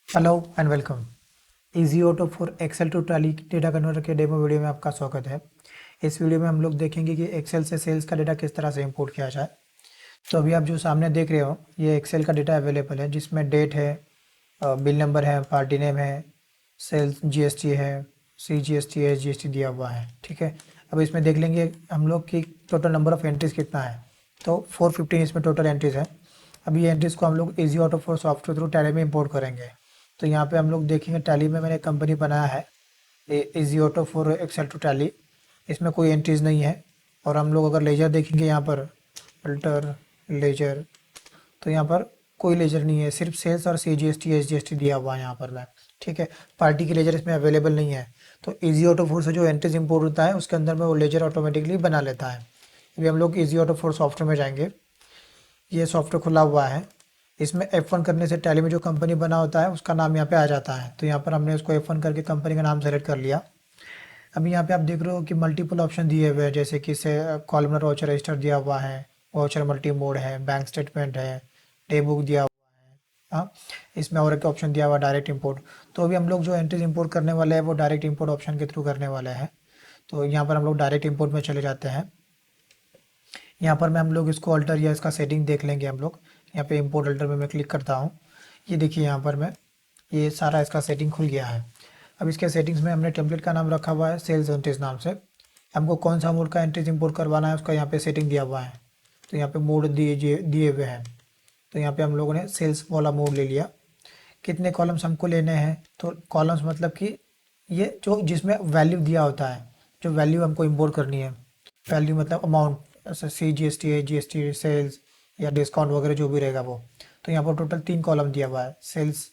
Hello and welcome. Easy auto for Excel to Tally data converter के demo video में आपका स्वागत है। इस वीडियो में हम लोग देखेंगे कि एक्सेल से सेल्स का डेटा किस तरह से इंपोर्ट किया जाए। तो अभी आप जो सामने देख रहे हो ये एक्सेल का डेटा अवेलेबल है, जिसमें डेट है, बिल नंबर है, पार्टी नेम है, सेल्स जीएसटी है, सी जीएसटी है, जीएसटी दिया हुआ है। ठीक है, अब इसमें देख लेंगे हम लोग कि टोटल नंबर ऑफ एंट्रीज कितना है। तो 415 इसमें टोटल एंट्रीज है। अभी ये एंट्रीज को हम लोग easy auto for software through tally में इंपोर्ट करेंगे। तो यहाँ पे हम लोग देखेंगे, टैली में मैंने कंपनी बनाया है easy auto for Excel to Tally. इसमें कोई एंट्रीज नहीं है। और हम लोग अगर लेजर देखेंगे यहाँ पर, अल्टर लेजर, तो यहाँ पर कोई लेजर नहीं है, सिर्फ सेल्स और C G S T S G S T दिया हुआ है यहाँ पर मैं। ठीक है, पार्टी की लेजर इसमें अवेलेबल नहीं है। तो इजी ऑटो फोर से जो एंट्रीज इंपोर्ट होता है उसके अंदर में वो लेजर ऑटोमेटिकली बना लेता है। अभी हम लोग इजी ऑटो फोर सॉफ्टवेयर में जाएंगे। ये सॉफ्टवेयर खुला हुआ है। इसमें F1 करने से टैली में जो कंपनी बना होता है उसका नाम यहाँ पे आ जाता है। तो यहाँ पर हमने उसको F1 करके कंपनी का नाम सेलेक्ट कर लिया। अभी यहाँ पे आप देख रहे हो कि मल्टीपल ऑप्शन दिए हुए हैं, जैसे कि से कॉलमनर वाउचर रजिस्टर दिया हुआ है, वाउचर मल्टी मोड है, बैंक स्टेटमेंट है, डे बुक दिया हुआ है। हाँ, इसमें और एक ऑप्शन दिया हुआ डायरेक्ट इंपोर्ट। तो अभी हम लोग जो एंट्रीज इंपोर्ट करने वाले हैं वो डायरेक्ट इंपोर्ट ऑप्शन के थ्रू करने वाले हैं। तो यहाँ पर हम लोग डायरेक्ट इंपोर्ट में चले जाते हैं। यहाँ पर मैं हम लोग इसको अल्टर या इसका सेटिंग देख लेंगे हम लोग। यहाँ पे इंपोर्ट अल्टर में मैं क्लिक करता हूँ। ये देखिए यहाँ पर मैं, ये सारा इसका सेटिंग खुल गया है। अब इसके सेटिंग्स में हमने टेम्पलेट का नाम रखा हुआ है सेल्स एंट्रीज नाम से। हमको कौन सा मोड का एंट्रीज इंपोर्ट करवाना है उसका यहाँ पे सेटिंग दिया हुआ है। तो यहाँ पे मोड दिए हुए हैं। तो यहाँ पे हम लोगों ने सेल्स वाला मोड ले लिया। कितने कॉलम्स हमको लेने हैं, तो कॉलम्स मतलब कि ये जो जिसमें वैल्यू दिया होता है, जो वैल्यू हमको इंपोर्ट करनी है। वैल्यू मतलब अमाउंट, जैसे सी जी एस टी है, जी एस टी, सेल्स या डिस्काउंट वगैरह जो भी रहेगा वो। तो यहाँ पर टोटल 3 कॉलम दिया हुआ है, sales,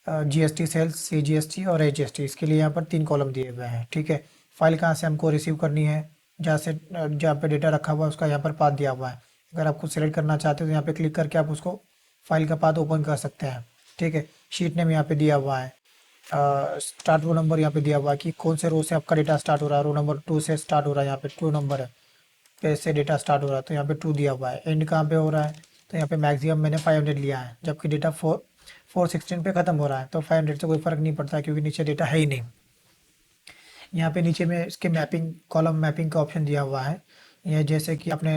G S T sales, C G S T और एच एस टी। इसके लिए यहाँ पर 3 कॉलम दिए हुए हैं। ठीक है, फाइल कहाँ से हमको रिसीव करनी है, जहाँ से जहाँ पे डेटा रखा हुआ है उसका यहाँ पर पाथ दिया हुआ है। अगर आपको सिलेक्ट करना चाहते हो तो यहाँ पे क्लिक करके आप उसको फाइल का पाथ ओपन कर सकते हैं। ठीक है, शीट नेम यहाँ पे दिया हुआ है, स्टार्ट रो नंबर यहाँ पे दिया हुआ है कि कौन से रो से आपका डेटा स्टार्ट हो रहा है। रो नंबर 2 से स्टार्ट हो रहा है, यहाँ पे 2 नंबर है पे से डेटा स्टार्ट हो रहा है, तो यहाँ पे 2 दिया हुआ है। एंड कहाँ पे हो रहा है, तो यहाँ पे मैक्सिमम मैंने 500 लिया है, जबकि डेटा 416 पे ख़त्म हो रहा है। तो 500 से कोई फ़र्क नहीं पड़ता क्योंकि नीचे डेटा है ही नहीं। यहाँ पे नीचे में इसके मैपिंग, कॉलम मैपिंग का ऑप्शन दिया हुआ है। ये जैसे कि आपने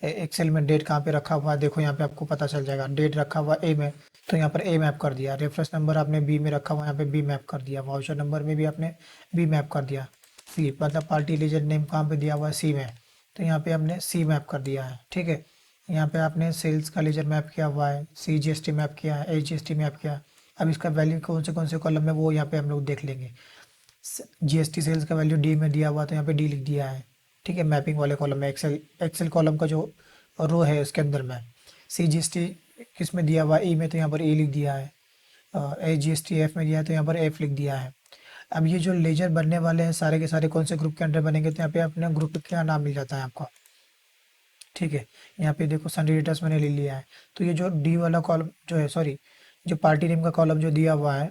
एक्सेल में डेट कहाँ पे रखा हुआ है, देखो यहाँ पे आपको पता चल जाएगा। डेट रखा हुआ ए में, तो यहाँ पर ए मैप कर दिया। रेफरेंस नंबर आपने बी में रखा हुआ, यहाँ पे बी मैप कर दिया। वाउचर नंबर में भी आपने बी मैप कर दिया। सी मतलब पार्टी लीजर नेम कहाँ पे दिया हुआ है, सी में, तो यहाँ पे हमने सी मैप कर दिया है। ठीक है, यहाँ पे आपने सेल्स का लीजर मैप किया हुआ है, सी जी एस टी मैप किया है, H G S T map किया। अब इसका वैल्यू कौन से कॉलम में वो यहाँ पे हम लोग देख लेंगे। जीएसटी सेल्स का वैल्यू डी में दिया हुआ, तो यहाँ पे डी लिख दिया है। ठीक है, मैपिंग वाले कॉलम में, एक्सेल एक्सेल कॉलम का जो रो है उसके अंदर में। सी जी एस टी किस में दिया हुआ, ई में, तो यहाँ पर ए लिख दिया है। ए जी एस टी एफ में दिया है, तो यहाँ पर एफ लिख दिया है। अब ये जो लेजर बनने वाले हैं सारे के सारे कौन से ग्रुप के अंडर बनेंगे, तो यहाँ पे अपने ग्रुप का नाम मिल जाता है आपको। ठीक है, यहाँ पे देखो सन्डे डेटर्स मैंने ले लिया है। तो ये जो डी वाला कॉलम जो है, सॉरी, जो पार्टी नेम का कॉलम जो दिया हुआ है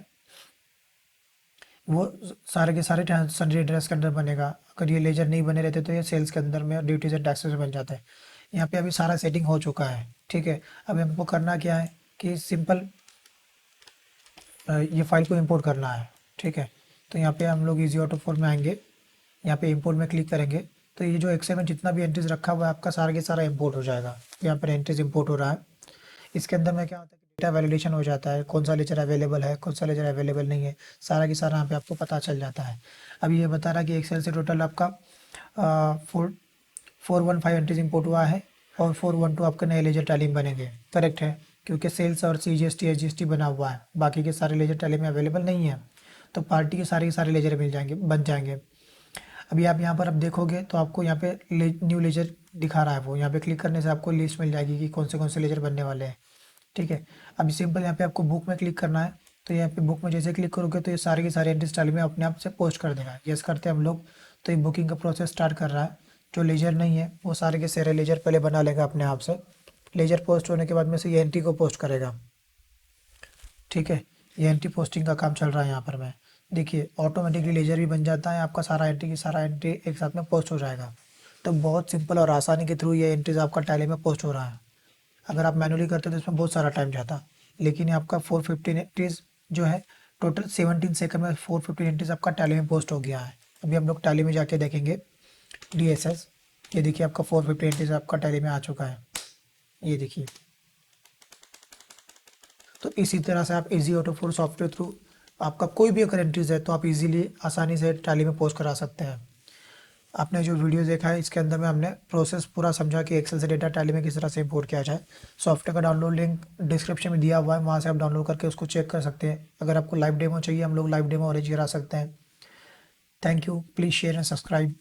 वो सारे के सारे सन्डे एड्रेस के अंदर बनेगा। अगर ये लेजर नहीं बने रहते तो ये सेल्स के अंदर में ड्यूटीज एंड टैक्सेस में बन जाता है। यहाँ पे अभी सारा सेटिंग हो चुका है। ठीक है, अभी हमको करना क्या है कि सिंपल ये फाइल को इंपोर्ट करना है। ठीक है, तो यहाँ पे हम लोग इजी ऑटो फोर में आएंगे, यहाँ पे इंपोर्ट में क्लिक करेंगे। तो ये जो एक्सेल में जितना भी एंट्रीज रखा हुआ है आपका सारा के सारा इंपोर्ट हो जाएगा। यहाँ पर एंट्रीज इंपोर्ट हो रहा है। इसके अंदर में क्या होता है कि डेटा वैलिडेशन हो जाता है, कौन सा लेजर अवेलेबल है, कौन सा लेजर अवेलेबल नहीं है, सारा की सारा यहाँ पे आपको पता चल जाता है। अब ये बता रहा है कि एक्सेल से टोटल आपका 415 एंट्रीज इंपोर्ट हुआ है और 412 आपके नए लेजर टैली में बनेंगे। करेक्ट है, क्योंकि सेल्स और C G S T H G S T बना हुआ है, बाकी के सारे लेजर टैली में अवेलेबल नहीं है। तो पार्टी के सारे लेजर मिल जाएंगे, बन जाएंगे। अभी आप यहाँ पर अब देखोगे तो आपको यहाँ पे न्यू लेजर दिखा रहा है, वो यहाँ पे क्लिक करने से आपको लिस्ट मिल जाएगी कि कौन से लेजर बनने वाले हैं। ठीक है, अभी सिंपल यहाँ पे आपको बुक में क्लिक करना है। तो यहाँ पे बुक में जैसे क्लिक करोगे तो ये सारे के सारे एंट्री स्टाइल में अपने आप से पोस्ट कर देगा। यस करते हैं हम लोग, तो ये बुकिंग का प्रोसेस स्टार्ट कर रहा है। जो लेजर नहीं है वो सारे के सारे लेजर पहले बना लेगा अपने आप से। लेजर पोस्ट होने के बाद में से ये एंट्री को पोस्ट करेगा। ठीक है, ये एंट्री पोस्टिंग का काम चल रहा है यहाँ पर। मैं देखिए ऑटोमेटिकली लेजर भी बन जाता है आपका, सारा एंट्री की सारा एंट्री एक साथ में पोस्ट हो जाएगा। तो बहुत सिंपल और आसानी के थ्रू ये एंट्रीज आपका टैली में पोस्ट हो रहा है। अगर आप मैनुअली करते तो इसमें बहुत सारा टाइम जाता, लेकिन ये आपका 415 एंट्रीज जो है टोटल 17 सेकंड में 450 एंट्रीज आपका टैली में पोस्ट हो गया है। अभी हम लोग टैली में जाके देखेंगे DSS। ये देखिए आपका 450 एंट्रीज आपका टैली में आ चुका है, ये देखिए। तो इसी तरह से आप इजी ऑटो 4 सॉफ्टवेयर थ्रू आपका कोई भी अगर एंट्रीज है तो आप इजीली आसानी से टैली में पोस्ट करा सकते हैं। आपने जो वीडियो देखा है इसके अंदर में हमने प्रोसेस पूरा समझा कि एक्सेल से डेटा टैली में किस तरह से इंपोर्ट किया जाए। सॉफ्टवेयर का डाउनलोड लिंक डिस्क्रिप्शन में दिया हुआ है, वहाँ से आप डाउनलोड करके उसको चेक कर सकते हैं। अगर आपको लाइव डेमो चाहिए हम लोग लाइव डेमो अरेंज करा सकते हैं। Thank you, please share and subscribe.